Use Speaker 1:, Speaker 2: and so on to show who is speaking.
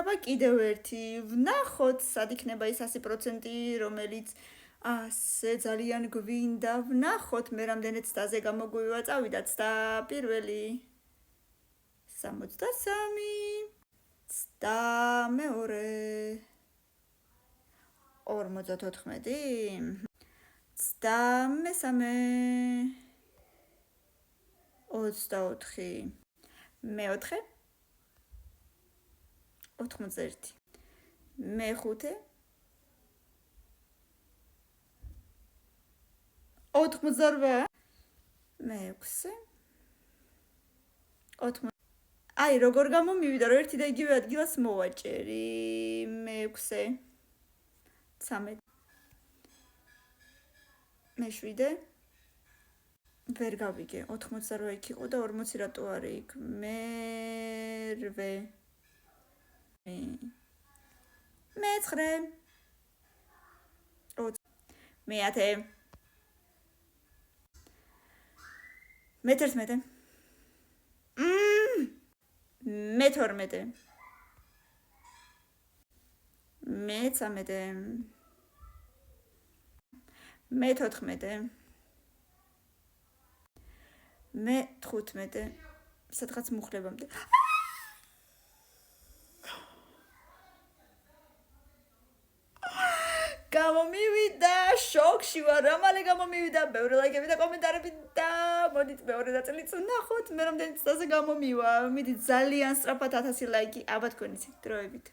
Speaker 1: აბა კიდევ ერთი ვნახოთ სად იქნება ის 100%, რომელიც ასე ძალიან გვინდა ვნახოთ მე რამდენად ცდაზე გამოგვივა წავიდა ცდა პირველი 63 ცდა მეორე 54 ცდა მესამე 24 მეოთხე 81 მეხუთე 88 მეექვსე 80 აი როგორ გამომივიდა რომ ერთი და იგივე ადგილას მოვაჭერი მეექვსე 13 მეშვიდე ვერ გავიგე 88 იქ იყო და 40 რატო არის იქ მერვე მეცხრე 20 მეათე მეთერთმეტე მეთორმეტე მეცამეტე მეთოთხმეტე მეთხუთმეტე სადღაც მუხლებამდე გამომივიდა შოქში ვარ რა მალე გამომივიდა ბევრი ლაიქები და კომენტარები და მოდით მეორე ნაწილიც ვნახოთ მე რამდენი ცდაზე გამომივა მიდით ძალიან სწრაფად 1000 ლაიქი აბა თქვენიც დროებით